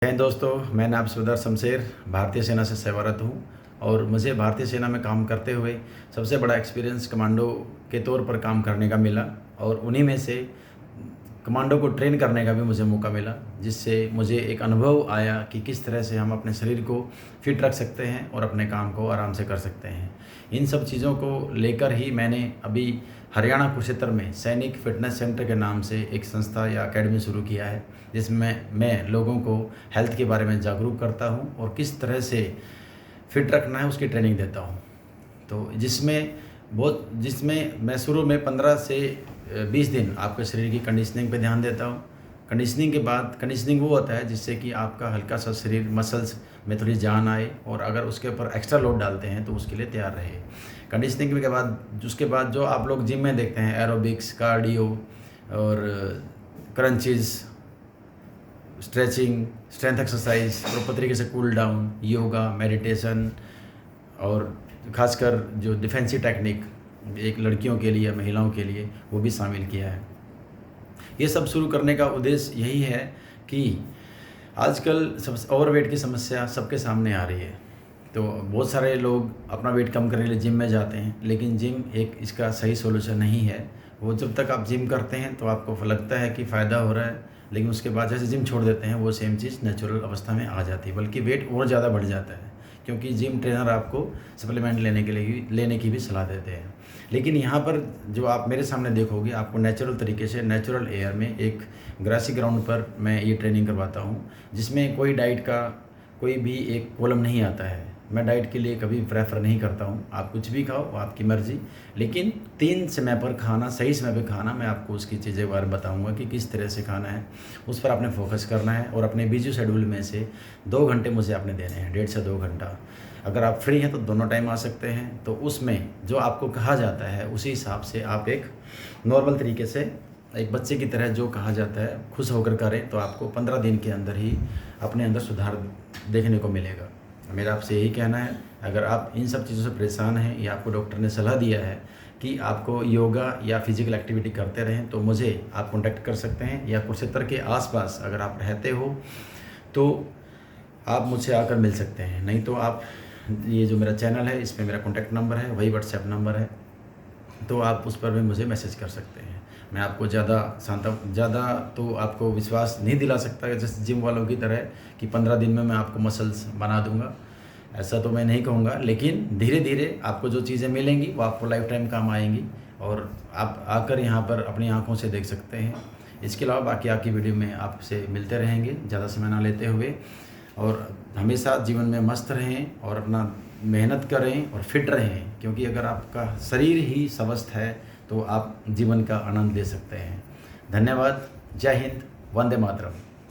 जय हिंद दोस्तों, मैं नायब सूबेदार शमशेर भारतीय सेना से सेवारत हूँ और मुझे भारतीय सेना में काम करते हुए सबसे बड़ा एक्सपीरियंस कमांडो के तौर पर काम करने का मिला और उन्हीं में से कमांडो को ट्रेन करने का भी मुझे मौका मिला, जिससे मुझे एक अनुभव आया कि किस तरह से हम अपने शरीर को फिट रख सकते हैं और अपने काम को आराम से कर सकते हैं। इन सब चीज़ों को लेकर ही मैंने अभी हरियाणा कुरुक्षेत्र में सैनिक फिटनेस सेंटर के नाम से एक संस्था या एकेडमी शुरू किया है, जिसमें मैं लोगों को हेल्थ के बारे में जागरूक करता हूँ और किस तरह से फिट रखना है उसकी ट्रेनिंग देता हूँ। तो जिसमें मैं शुरू में 15 से 20 दिन आपके शरीर की कंडीशनिंग पे ध्यान देता हूँ। कंडीशनिंग के बाद कंडीशनिंग वो होता है जिससे कि आपका हल्का सा शरीर मसल्स में थोड़ी जान आए और अगर उसके ऊपर एक्स्ट्रा लोड डालते हैं तो उसके लिए तैयार रहे। कंडीशनिंग के बाद उसके बाद जो आप लोग जिम में देखते हैं, एरोबिक्स, कार्डियो और crunches, stretching, strength exercise, proper तरीके से कूल डाउन, योगा, मेडिटेशन और ख़ासकर जो डिफेंसिव टेक्निक एक लड़कियों के लिए, महिलाओं के लिए, वो भी शामिल किया है। ये सब शुरू करने का उद्देश्य यही है कि आजकल सब ओवरवेट की समस्या सबके सामने आ रही है। तो बहुत सारे लोग अपना वेट कम करने के लिए जिम में जाते हैं, लेकिन जिम एक इसका सही सॉल्यूशन नहीं है। वो जब तक आप जिम करते हैं तो आपको लगता है कि फ़ायदा हो रहा है, लेकिन उसके बाद जैसे जिम छोड़ देते हैं वो सेम चीज़ नेचुरल अवस्था में आ जाती है, बल्कि वेट और ज़्यादा बढ़ जाता है, क्योंकि जिम ट्रेनर आपको सप्लीमेंट लेने की भी सलाह देते हैं। लेकिन यहाँ पर जो आप मेरे सामने देखोगे, आपको नेचुरल तरीके से नेचुरल एयर में एक ग्रासी ग्राउंड पर मैं ये ट्रेनिंग करवाता हूँ, जिसमें कोई डाइट का कोई भी एक कॉलम नहीं आता है। मैं डाइट के लिए कभी प्रेफर नहीं करता हूँ। आप कुछ भी खाओ, आपकी मर्ज़ी, लेकिन 3 समय पर खाना, सही समय पर खाना। मैं आपको उसकी चीज़ें के बारे में बताऊँगा कि किस तरह से खाना है, उस पर आपने फोकस करना है और अपने बिजी शेड्यूल में से 2 घंटे मुझे आपने देने हैं, 1.5 से 2 घंटा। अगर आप फ्री हैं तो दोनों टाइम आ सकते हैं। तो उसमें जो आपको कहा जाता है उसी हिसाब से आप एक नॉर्मल तरीके से एक बच्चे की तरह जो कहा जाता है खुश होकर करें, तो आपको 15 दिन के अंदर ही अपने अंदर सुधार देखने को मिलेगा। मेरा आपसे यही कहना है, अगर आप इन सब चीज़ों से परेशान हैं या आपको डॉक्टर ने सलाह दिया है कि आपको योगा या फिजिकल एक्टिविटी करते रहें, तो मुझे आप कॉन्टैक्ट कर सकते हैं। या कुरुक्षेत्र के आसपास अगर आप रहते हो तो आप मुझसे आकर मिल सकते हैं, नहीं तो आप ये जो मेरा चैनल है इस पर मेरा कॉन्टैक्ट नंबर है, वही व्हाट्सएप नंबर है, तो आप उस पर भी मुझे मैसेज कर सकते हैं। मैं आपको ज़्यादा तो आपको विश्वास नहीं दिला सकता जैसे जिम वालों की तरह कि 15 दिन में मैं आपको मसल्स बना दूंगा, ऐसा तो मैं नहीं कहूँगा। लेकिन धीरे धीरे आपको जो चीज़ें मिलेंगी वो आपको लाइफ टाइम काम आएंगी और आप आकर यहाँ पर अपनी आँखों से देख सकते हैं। इसके अलावा बाकी आपकी वीडियो में आपसे मिलते रहेंगे, ज़्यादा समय ना लेते हुए। और हमेशा जीवन में मस्त रहें और अपना मेहनत करें और फिट रहें, क्योंकि अगर आपका शरीर ही स्वस्थ है तो आप जीवन का आनंद ले सकते हैं। धन्यवाद। जय हिंद। वंदे मातरम।